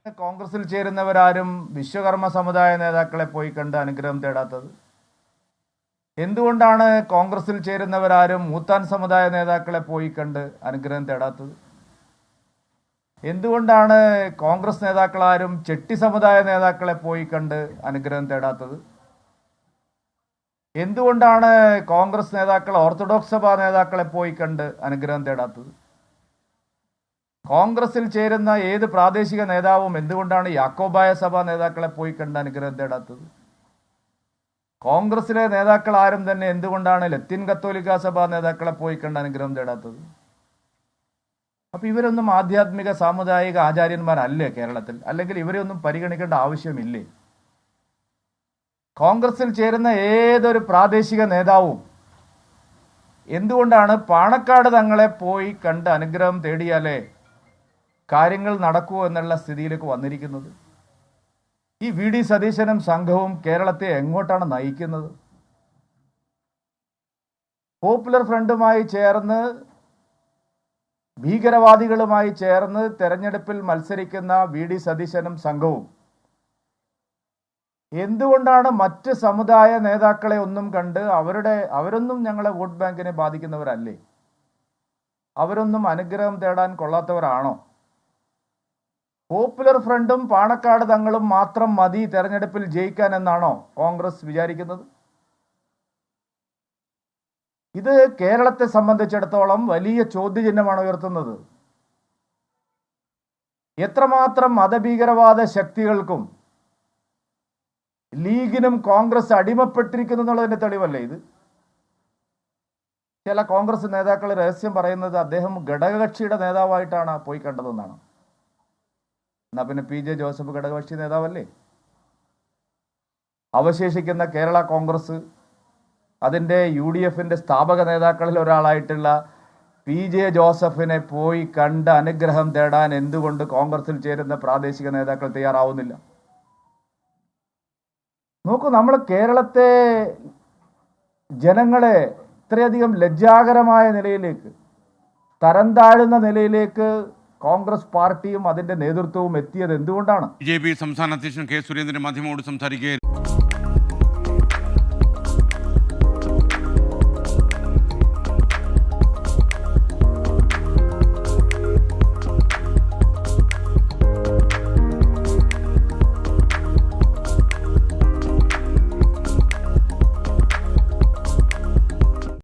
കോൺഗ്രസിൽ ചേരുന്നവരാരും വിശ്വകർമ്മ സമുദായ നേതാക്കളെ പോയി കണ്ട് അനുഗ്രഹം തേടാത്തത്? എന്തുകൊണ്ടാണ് കോൺഗ്രസിൽ ചേരുന്നവരാരും മൂത്താൻ സമുദായ നേതാക്കളെ പോയി കണ്ട് അനുഗ്രഹം തേടാത്തത്? എന്തുകൊണ്ടാണ് കോൺഗ്രസ് നേതാക്കളാരും ചെട്ടി സമുദായ നേതാക്കളെ പോയി കണ്ട് അനുഗ്രഹം തേടാത്തത്? എന്തുകൊണ്ടാണ് കോൺഗ്രസ് നേതാക്കൾ ഓർത്തഡോക്സ് സഭാ നേതാക്കളെ പോയി കണ്ട് അനുഗ്രഹം തേടാത്തത്? കോൺഗ്രസിൽ ചേരുന്ന ഏത് പ്രാദേശിക നേതാവും എന്തുകൊണ്ടാണ് യാക്കോബായ സഭാ നേതാക്കളെ പോയി കണ്ട് അനുഗ്രഹം തേടാത്തത്? കോൺഗ്രസിലെ നേതാക്കൾ ആരും തന്നെ എന്തുകൊണ്ടാണ് ലത്തീൻ കത്തോലിക്ക സഭാ നേതാക്കളെ പോയി കണ്ട് അനുഗ്രഹം തേടാത്തത്? അപ്പൊ ഇവരൊന്നും ആധ്യാത്മിക സാമുദായിക ആചാര്യന്മാരല്ലേ കേരളത്തിൽ? അല്ലെങ്കിൽ ഇവരെയൊന്നും പരിഗണിക്കേണ്ട ആവശ്യമില്ലേ? കോൺഗ്രസിൽ ചേരുന്ന ഏതൊരു പ്രാദേശിക നേതാവും എന്തുകൊണ്ടാണ് പാണക്കാട് തങ്ങളെ പോയി കണ്ട് അനുഗ്രഹം തേടിയാലേ കാര്യങ്ങൾ നടക്കൂ എന്നുള്ള സ്ഥിതിയിലേക്ക് വന്നിരിക്കുന്നത്? ഈ വി ഡി സതീശനും സംഘവും കേരളത്തെ എങ്ങോട്ടാണ് നയിക്കുന്നത്? പോപ്പുലർ ഫ്രണ്ടുമായി ചേർന്ന് ഭീകരവാദികളുമായി ചേർന്ന് തെരഞ്ഞെടുപ്പിൽ മത്സരിക്കുന്ന വി ഡി സതീശനും സംഘവും എന്തുകൊണ്ടാണ് മറ്റ് സമുദായ നേതാക്കളെ ഒന്നും കണ്ട് അവരൊന്നും ഞങ്ങളെ വോട്ട് ബാങ്കിനെ ബാധിക്കുന്നവരല്ലേ, അവരൊന്നും അനുഗ്രഹം തേടാൻ കൊള്ളാത്തവരാണോ? പോപ്പുലർ ഫ്രണ്ടും പാണക്കാട് തങ്ങളും മാത്രം മതി തെരഞ്ഞെടുപ്പിൽ ജയിക്കാൻ എന്നാണോ കോൺഗ്രസ് വിചാരിക്കുന്നത്? ഇത് കേരളത്തെ സംബന്ധിച്ചിടത്തോളം വലിയ ചോദ്യചിഹ്നമാണ് ഉയർത്തുന്നത്. എത്രമാത്രം മതഭീകരവാദ ശക്തികൾക്കും ലീഗിനും കോൺഗ്രസ് അടിമപ്പെട്ടിരിക്കുന്നു എന്നുള്ളതിന്റെ തെളിവല്ലേ ഇത്? ചില കോൺഗ്രസ് നേതാക്കൾ രഹസ്യം പറയുന്നത് അദ്ദേഹം ഘടകകക്ഷിയുടെ നേതാവായിട്ടാണ് പോയി കണ്ടതെന്നാണ്. എന്നാ പിന്നെ പി ജെ ജോസഫ് ഘടകകക്ഷി നേതാവല്ലേ? അവശേഷിക്കുന്ന കേരള കോൺഗ്രസ് അതിൻ്റെ UDFന്റെ സ്ഥാപക നേതാക്കളിൽ ഒരാളായിട്ടുള്ള പി ജെ ജോസഫിനെ പോയി കണ്ട് അനുഗ്രഹം തേടാൻ എന്തുകൊണ്ട് കോൺഗ്രസിൽ ചേരുന്ന പ്രാദേശിക നേതാക്കൾ തയ്യാറാവുന്നില്ല? നോക്കൂ, നമ്മൾ കേരളത്തെ ജനങ്ങളെ ഇത്രയധികം ലജ്ജാകരമായ നിലയിലേക്ക്, തരം താഴുന്ന നിലയിലേക്ക് കോൺഗ്രസ് പാർട്ടിയും അതിന്റെ നേതൃത്വവും എത്തിയത് എന്തുകൊണ്ടാണ്? BJP സംസ്ഥാന അധ്യക്ഷൻ കെ സുരേന്ദ്രൻ മാധ്യമങ്ങളോട് സംസാരിക്കുകയായിരുന്നു.